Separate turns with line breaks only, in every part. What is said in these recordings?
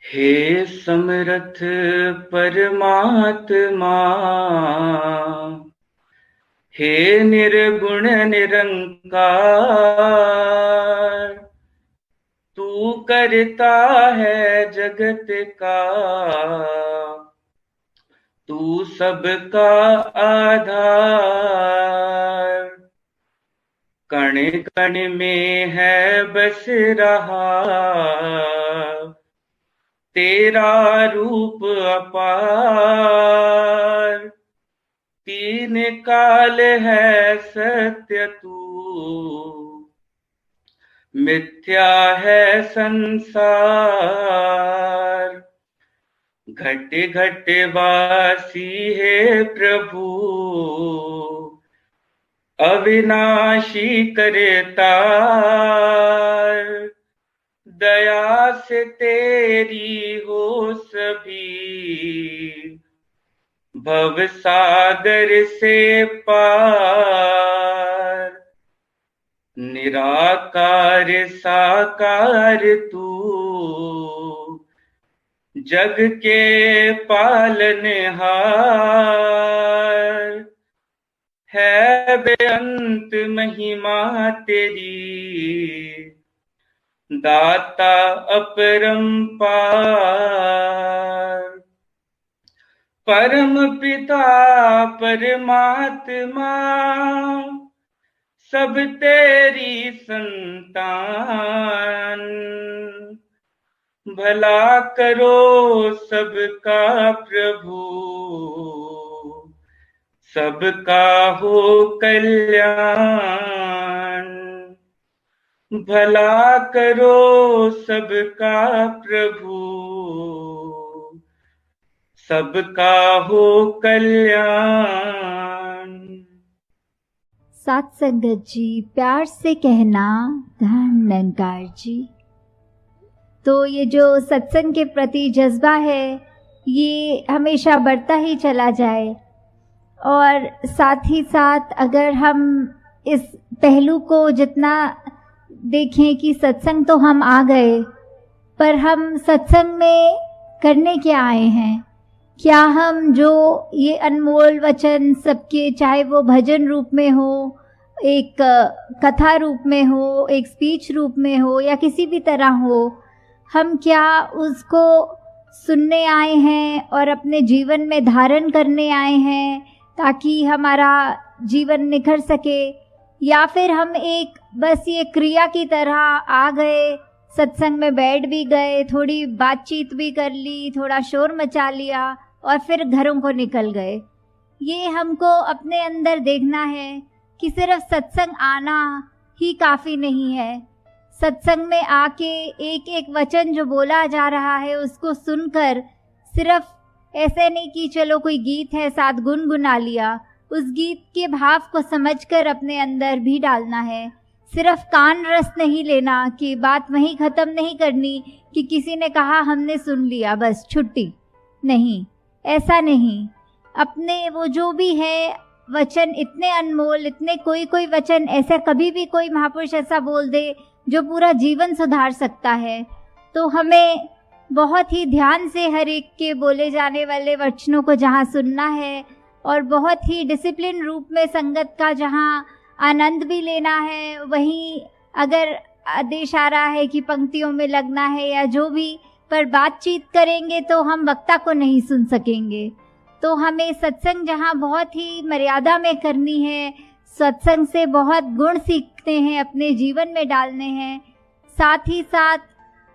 हे समरथ परमात्मा, हे निर्गुण निरंकार, तू करता है जगत का, तू सबका आधार। कण कण में है बस रहा तेरा रूप अपार। तीन काल है सत्य तू, मिथ्या है संसार। घट घट वासी है प्रभु, अविनाशी करतार। दया से तेरी हो सभी, भव सागर से पार। निराकार साकार तू, जग के पालनहार। है बेअंत महिमा तेरी, दाता अपरंपार। परम पिता परमात्मा, सब तेरी संतान। भला करो सबका प्रभु, सबका हो कल्याण। भला करो सबका प्रभु, सबका हो कल्याण।
साथ संगत जी, प्यार से कहना धन निरंकार जी। तो ये जो सत्संग के प्रति जज्बा है, ये हमेशा बढ़ता ही चला जाए। और साथ ही साथ अगर हम इस पहलू को जितना देखें कि सत्संग तो हम आ गए, पर हम सत्संग में करने क्या आए हैं? क्या हम जो ये अनमोल वचन सबके, चाहे वो भजन रूप में हो, एक कथा रूप में हो, एक स्पीच रूप में हो, या किसी भी तरह हो, हम क्या उसको सुनने आए हैं और अपने जीवन में धारण करने आए हैं ताकि हमारा जीवन निखर सके? या फिर हम एक बस ये क्रिया की तरह आ गए, सत्संग में बैठ भी गए, थोड़ी बातचीत भी कर ली, थोड़ा शोर मचा लिया और फिर घरों को निकल गए? ये हमको अपने अंदर देखना है कि सिर्फ सत्संग आना ही काफ़ी नहीं है। सत्संग में आके एक एक वचन जो बोला जा रहा है उसको सुनकर सिर्फ ऐसे नहीं कि चलो कोई गीत है साथ गुनगुना लिया, उस गीत के भाव को समझकर अपने अंदर भी डालना है। सिर्फ कान रस नहीं लेना कि बात वहीं ख़त्म नहीं करनी कि किसी ने कहा हमने सुन लिया बस छुट्टी, नहीं, ऐसा नहीं। अपने वो जो भी है वचन इतने अनमोल, इतने कोई वचन ऐसा कभी भी कोई महापुरुष ऐसा बोल दे जो पूरा जीवन सुधार सकता है, तो हमें बहुत ही ध्यान से हर एक के बोले जाने वाले वचनों को जहाँ सुनना है और बहुत ही डिसिप्लिन रूप में संगत का जहाँ आनंद भी लेना है, वहीं अगर आदेश आ रहा है कि पंक्तियों में लगना है या जो भी, पर बातचीत करेंगे तो हम वक्ता को नहीं सुन सकेंगे। तो हमें सत्संग जहाँ बहुत ही मर्यादा में करनी है, सत्संग से बहुत गुण सीखते हैं, अपने जीवन में डालने हैं। साथ ही साथ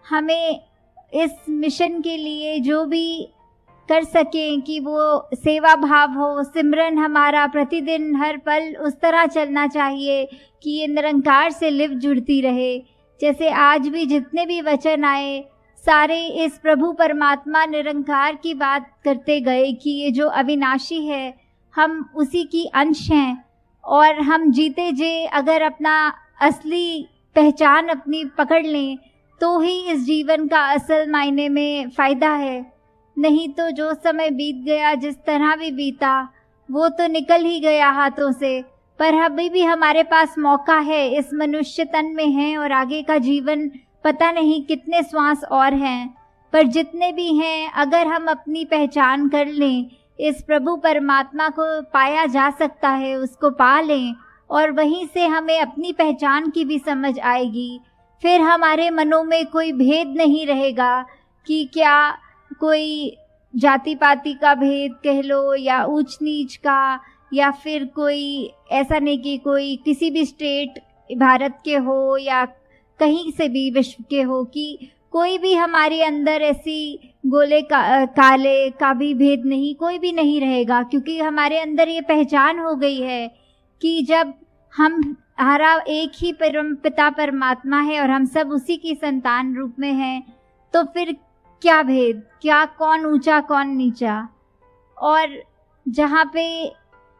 हमें इस मिशन के लिए जो भी कर सकें कि वो सेवा भाव हो, सिमरन हमारा प्रतिदिन हर पल उस तरह चलना चाहिए कि ये निरंकार से लिव जुड़ती रहे। जैसे आज भी जितने भी वचन आए सारे इस प्रभु परमात्मा निरंकार की बात करते गए कि ये जो अविनाशी है हम उसी की अंश हैं, और हम जीते जी अगर अपना असली पहचान अपनी पकड़ लें तो ही इस जीवन का असल मायने में फ़ायदा है। नहीं तो जो समय बीत गया, जिस तरह भी बीता, वो तो निकल ही गया हाथों से। पर अभी भी हमारे पास मौका है, इस मनुष्य तन में है और आगे का जीवन पता नहीं कितने श्वास और हैं। पर जितने भी हैं, अगर हम अपनी पहचान कर लें, इस प्रभु परमात्मा को पाया जा सकता है, उसको पा लें और वहीं से हमें अपनी पहचान की भी समझ आएगी। फिर हमारे मनों में कोई भेद नहीं रहेगा कि क्या कोई जाति पाति का भेद कह लो या ऊंच नीच का, या फिर कोई ऐसा नहीं कि कोई किसी भी स्टेट भारत के हो या कहीं से भी विश्व के हो, कि कोई भी हमारे अंदर ऐसी गोले काले का भी भेद नहीं, कोई भी नहीं रहेगा, क्योंकि हमारे अंदर ये पहचान हो गई है कि जब हमारा एक ही परम पिता परमात्मा है और हम सब उसी की संतान रूप में हैं, तो फिर क्या भेद, क्या कौन ऊंचा कौन नीचा। और जहाँ पे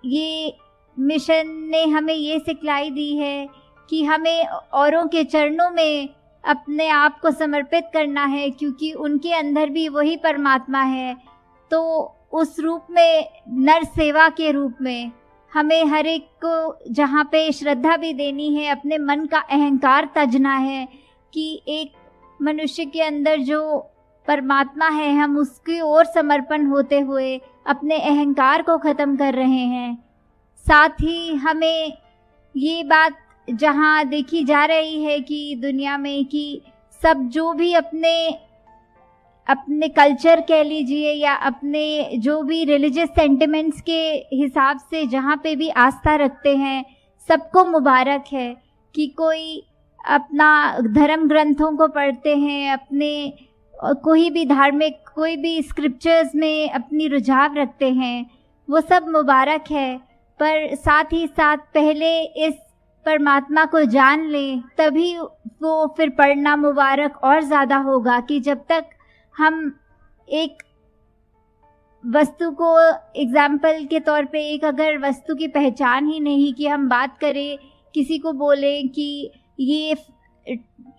ये मिशन ने हमें ये सिखलाई दी है कि हमें औरों के चरणों में अपने आप को समर्पित करना है, क्योंकि उनके अंदर भी वही परमात्मा है। तो उस रूप में, नर सेवा के रूप में, हमें हर एक को जहाँ पे श्रद्धा भी देनी है, अपने मन का अहंकार तजना है कि एक मनुष्य के अंदर जो परमात्मा है, हम उसकी ओर समर्पण होते हुए अपने अहंकार को ख़त्म कर रहे हैं। साथ ही हमें ये बात जहाँ देखी जा रही है कि दुनिया में कि सब जो भी अपने अपने कल्चर कह लीजिए या अपने जो भी रिलीजियस सेंटिमेंट्स के हिसाब से जहाँ पे भी आस्था रखते हैं, सबको मुबारक है कि कोई अपना धर्म ग्रंथों को पढ़ते हैं, अपने कोई भी धार्मिक, कोई भी स्क्रिप्चर्स में अपनी रुझाव रखते हैं, वो सब मुबारक है। पर साथ ही साथ पहले इस परमात्मा को जान लें, तभी वो फिर पढ़ना मुबारक और ज़्यादा होगा। कि जब तक हम एक वस्तु को एग्जाम्पल के तौर पे, एक अगर वस्तु की पहचान ही नहीं, कि हम बात करें, किसी को बोलें कि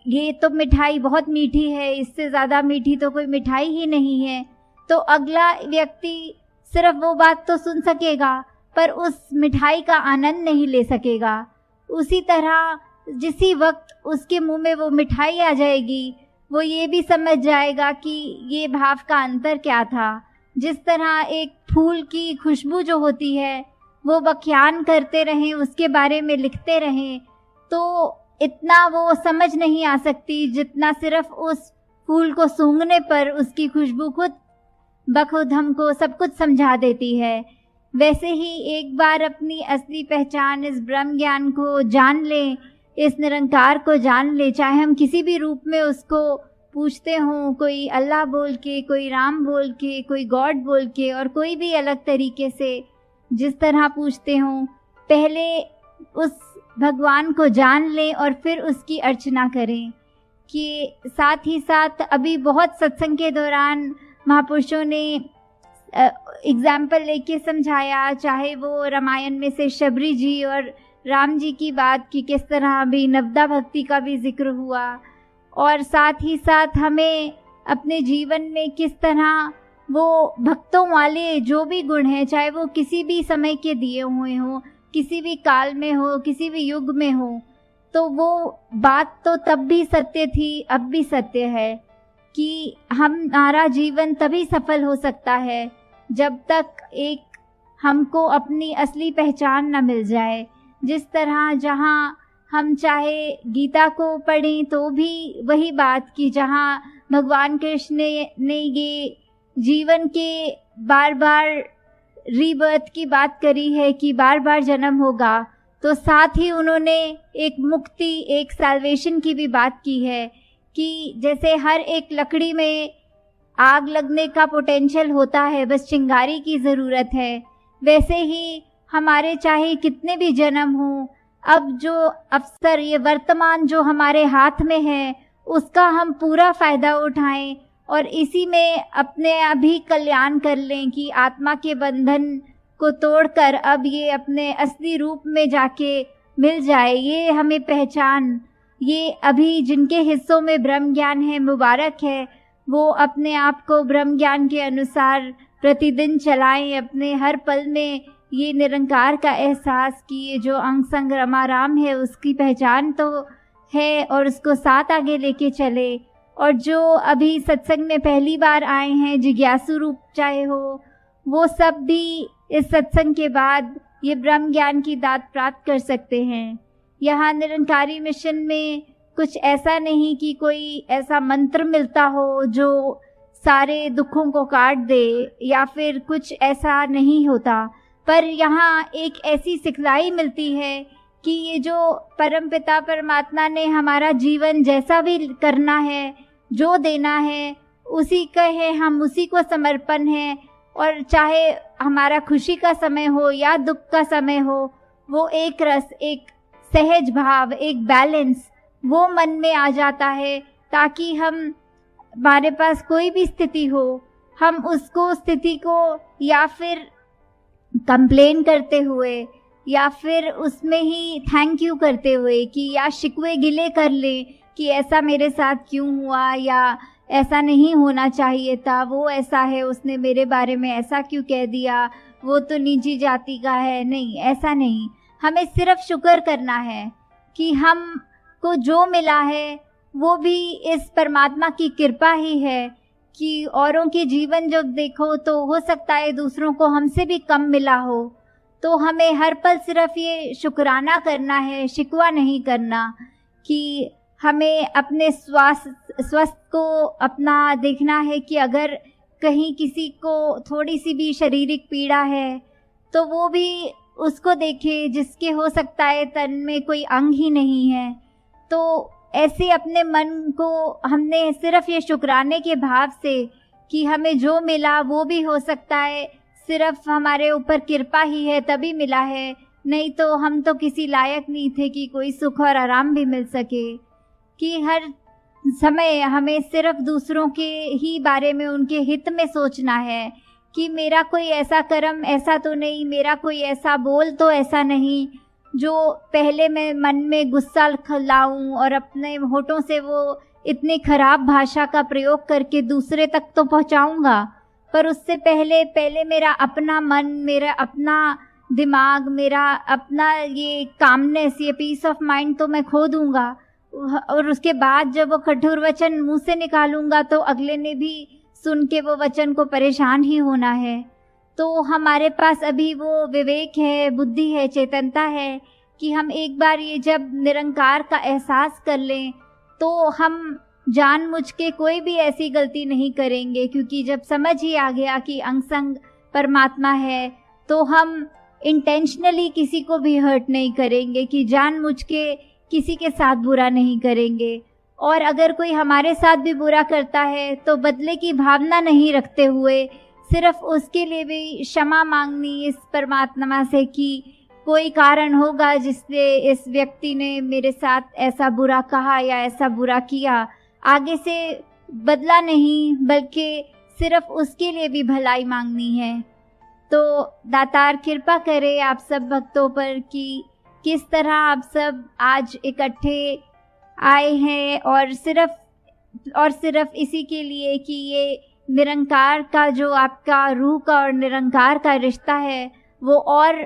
ये तो मिठाई बहुत मीठी है, इससे ज़्यादा मीठी तो कोई मिठाई ही नहीं है, तो अगला व्यक्ति सिर्फ वो बात तो सुन सकेगा पर उस मिठाई का आनंद नहीं ले सकेगा। उसी तरह जिसी वक्त उसके मुंह में वो मिठाई आ जाएगी, वो ये भी समझ जाएगा कि ये भाव का अंतर क्या था। जिस तरह एक फूल की खुशबू जो होती है, वो बख्यान करते रहें, उसके बारे में लिखते रहें, तो इतना वो समझ नहीं आ सकती जितना सिर्फ उस फूल को सूंघने पर उसकी खुशबू खुद बखुद हमको सब कुछ समझा देती है। वैसे ही एक बार अपनी असली पहचान, इस ब्रह्म ज्ञान को जान लें, इस निरंकार को जान लें, चाहे हम किसी भी रूप में उसको पूछते हों, कोई अल्लाह बोल के, कोई राम बोल के, कोई गॉड बोल के, और कोई भी अलग तरीके से जिस तरह पूछते हों, पहले उस भगवान को जान लें और फिर उसकी अर्चना करें। कि साथ ही साथ अभी बहुत सत्संग के दौरान महापुरुषों ने एग्जाम्पल लेके समझाया, चाहे वो रामायण में से शबरी जी और राम जी की बात की, किस तरह अभी नवदा भक्ति का भी जिक्र हुआ, और साथ ही साथ हमें अपने जीवन में किस तरह वो भक्तों वाले जो भी गुण हैं, चाहे वो किसी भी समय के दिए हुए हों, किसी भी काल में हो, किसी भी युग में हो, तो वो बात तो तब भी सत्य थी, अब भी सत्य है कि हमारा जीवन तभी सफल हो सकता है जब तक एक हमको अपनी असली पहचान न मिल जाए। जिस तरह जहाँ हम चाहे गीता को पढ़ें तो भी वही बात की, जहाँ भगवान कृष्ण ने ये जीवन के बार बार रीबर्थ की बात करी है कि बार बार जन्म होगा, तो साथ ही उन्होंने एक मुक्ति, एक सैल्वेशन की भी बात की है कि जैसे हर एक लकड़ी में आग लगने का पोटेंशियल होता है, बस चिंगारी की ज़रूरत है, वैसे ही हमारे चाहे कितने भी जन्म हों, अब जो अवसर, ये वर्तमान जो हमारे हाथ में है, उसका हम पूरा फ़ायदा उठाएं और इसी में अपने अभी कल्याण कर लें कि आत्मा के बंधन को तोड़कर अब ये अपने असली रूप में जाके मिल जाए। ये हमें पहचान, ये अभी जिनके हिस्सों में ब्रह्म ज्ञान है, मुबारक है, वो अपने आप को ब्रह्म ज्ञान के अनुसार प्रतिदिन चलाएं, अपने हर पल में ये निरंकार का एहसास कि ये जो अंग संग रमाराम है उसकी पहचान तो है और उसको साथ आगे लेके चले। और जो अभी सत्संग में पहली बार आए हैं, जिज्ञासु रूप चाहे हो, वो सब भी इस सत्संग के बाद ये ब्रह्म ज्ञान की दात प्राप्त कर सकते हैं। यहाँ निरंकारी मिशन में कुछ ऐसा नहीं कि कोई ऐसा मंत्र मिलता हो जो सारे दुखों को काट दे, या फिर कुछ ऐसा नहीं होता, पर यहाँ एक ऐसी सिखलाई मिलती है कि ये जो परमपिता परमात्मा ने हमारा जीवन जैसा भी करना है, जो देना है, उसी का है, हम उसी को समर्पण है। और चाहे हमारा खुशी का समय हो या दुख का समय हो, वो एक रस, एक सहज भाव, एक बैलेंस वो मन में आ जाता है, ताकि हमारे पास कोई भी स्थिति हो, हम उसको स्थिति को या फिर कंप्लेन करते हुए या फिर उसमें ही थैंक यू करते हुए कि या शिकवे गिले कर ले कि ऐसा मेरे साथ क्यों हुआ, या ऐसा नहीं होना चाहिए था, वो ऐसा है, उसने मेरे बारे में ऐसा क्यों कह दिया, वो तो नीची जाति का है। नहीं, ऐसा नहीं, हमें सिर्फ शुक्र करना है कि हमको जो मिला है वो भी इस परमात्मा की कृपा ही है। कि औरों के जीवन जब देखो तो हो सकता है दूसरों को हमसे भी कम मिला हो, तो हमें हर पल सिर्फ ये शुक्राना करना है, शिकवा नहीं करना। कि हमें अपने स्वास्थ्य को अपना देखना है कि अगर कहीं किसी को थोड़ी सी भी शारीरिक पीड़ा है तो वो भी उसको देखे, जिसके हो सकता है तन में कोई अंग ही नहीं है। तो ऐसे अपने मन को हमने सिर्फ ये शुक्राने के भाव से कि हमें जो मिला वो भी हो सकता है सिर्फ हमारे ऊपर कृपा ही है तभी मिला है, नहीं तो हम तो किसी लायक नहीं थे कि कोई सुख और आराम भी मिल सके। कि हर समय हमें सिर्फ दूसरों के ही बारे में, उनके हित में सोचना है कि मेरा कोई ऐसा कर्म ऐसा तो नहीं, मेरा कोई ऐसा बोल तो ऐसा नहीं जो पहले मैं मन में गुस्सा लाऊं और अपने होठों से वो इतनी खराब भाषा का प्रयोग करके दूसरे तक तो पहुंचाऊंगा, पर उससे पहले मेरा अपना मन, मेरा अपना दिमाग, मेरा अपना ये कामनेस, ये पीस ऑफ माइंड तो मैं खो दूंगा। और उसके बाद जब वो कठोर वचन मुंह से निकालूंगा तो अगले ने भी सुन के वो वचन को परेशान ही होना है। तो हमारे पास अभी वो विवेक है, बुद्धि है, चेतनता है कि हम एक बार ये जब निरंकार का एहसास कर लें तो हम जानबूझ के कोई भी ऐसी गलती नहीं करेंगे, क्योंकि जब समझ ही आ गया कि अंग संग परमात्मा है तो हम इंटेंशनली किसी को भी हर्ट नहीं करेंगे, कि जानबूझ के किसी के साथ बुरा नहीं करेंगे। और अगर कोई हमारे साथ भी बुरा करता है तो बदले की भावना नहीं रखते हुए सिर्फ उसके लिए भी क्षमा मांगनी इस परमात्मा से कि कोई कारण होगा जिससे इस व्यक्ति ने मेरे साथ ऐसा बुरा कहा या ऐसा बुरा किया, आगे से बदला नहीं बल्कि सिर्फ उसके लिए भी भलाई मांगनी है। तो दातार कृपा करे आप सब भक्तों पर कि किस तरह आप सब आज इकट्ठे आए हैं और सिर्फ इसी के लिए कि ये निरंकार का जो आपका रूह का और निरंकार का रिश्ता है वो और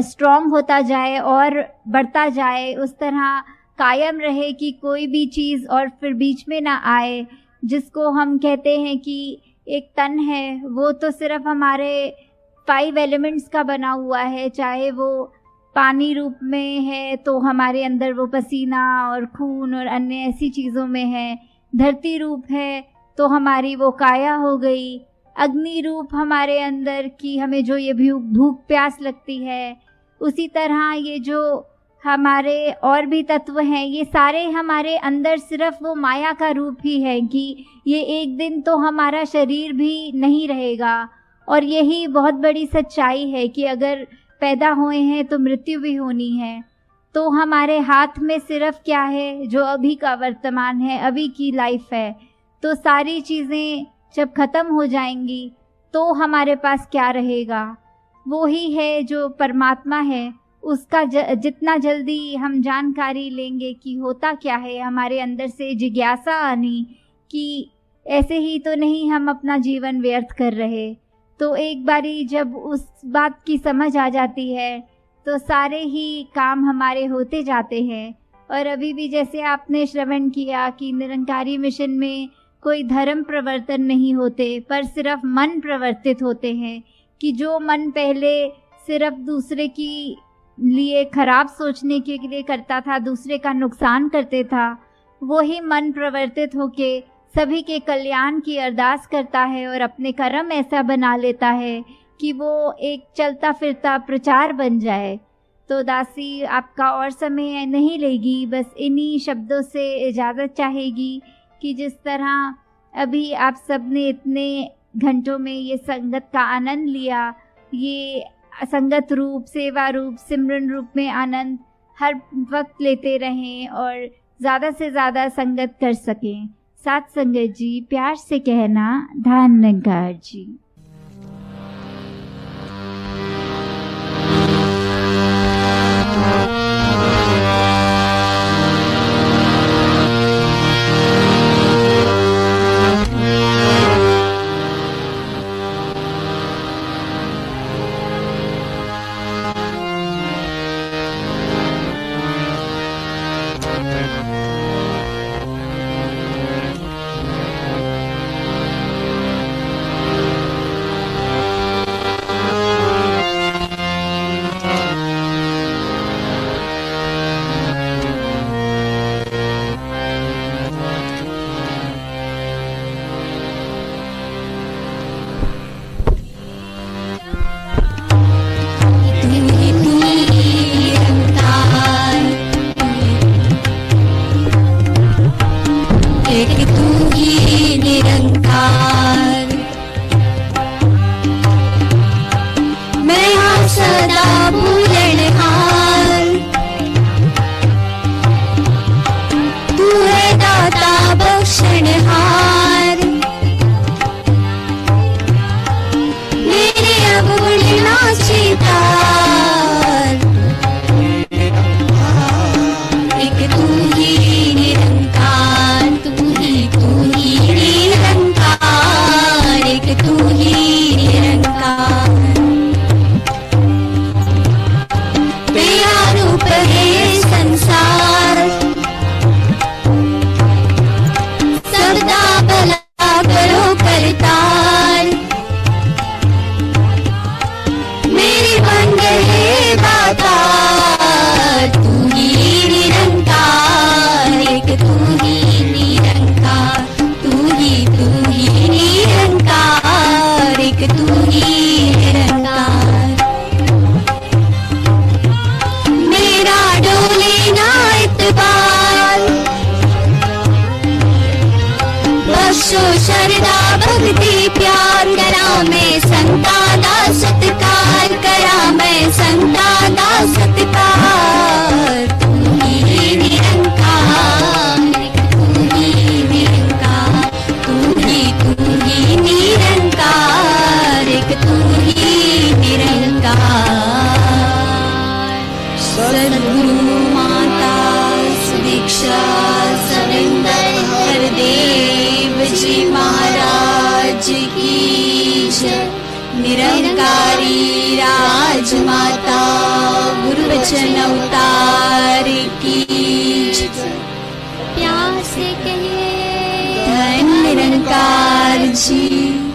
स्ट्रॉन्ग होता जाए और बढ़ता जाए, उस तरह कायम रहे कि कोई भी चीज़ और फिर बीच में ना आए। जिसको हम कहते हैं कि एक तन है वो तो सिर्फ हमारे 5 एलिमेंट्स का बना हुआ है, चाहे वो पानी रूप में है तो हमारे अंदर वो पसीना और खून और अन्य ऐसी चीज़ों में है, धरती रूप है तो हमारी वो काया हो गई, अग्नि रूप हमारे अंदर की हमें जो ये भूख प्यास लगती है, उसी तरह ये जो हमारे और भी तत्व हैं ये सारे हमारे अंदर सिर्फ वो माया का रूप ही है कि ये एक दिन तो हमारा शरीर भी नहीं रहेगा। और यही बहुत बड़ी सच्चाई है कि अगर पैदा हुए हैं तो मृत्यु भी होनी है। तो हमारे हाथ में सिर्फ क्या है, जो अभी का वर्तमान है, अभी की लाइफ है। तो सारी चीज़ें जब ख़त्म हो जाएंगी तो हमारे पास क्या रहेगा? वो ही है जो परमात्मा है, उसका जितना जल्दी हम जानकारी लेंगे कि होता क्या है, हमारे अंदर से जिज्ञासा आनी कि ऐसे ही तो नहीं हम अपना जीवन व्यर्थ कर रहे। तो एक बारी जब उस बात की समझ आ जाती है तो सारे ही काम हमारे होते जाते हैं और अभी भी जैसे आपने श्रवण किया कि निरंकारी मिशन में कोई धर्म प्रवर्तन नहीं होते, पर सिर्फ मन प्रवर्तित होते हैं, कि जो मन पहले सिर्फ दूसरे की लिए खराब सोचने के लिए करता था, दूसरे का नुकसान करते था, वो ही मन प्रवर्तित होके सभी के कल्याण की अरदास करता है और अपने कर्म ऐसा बना लेता है कि वो एक चलता फिरता प्रचार बन जाए। तो दासी आपका और समय नहीं लेगी, बस इन्हीं शब्दों से इजाज़त चाहेगी कि जिस तरह अभी आप सब ने इतने घंटों में ये संगत का आनंद लिया, ये संगत रूप, सेवा रूप, सिमरन रूप में आनंद हर वक्त लेते रहें और ज़्यादा से ज़्यादा संगत कर सकें। साथ संगत जी, प्यार से कहना, धन निरंकार जी।
निरंकारी राजमाता गुरुवचन अवतार की प्यार से कहिए धन निरंकार जी।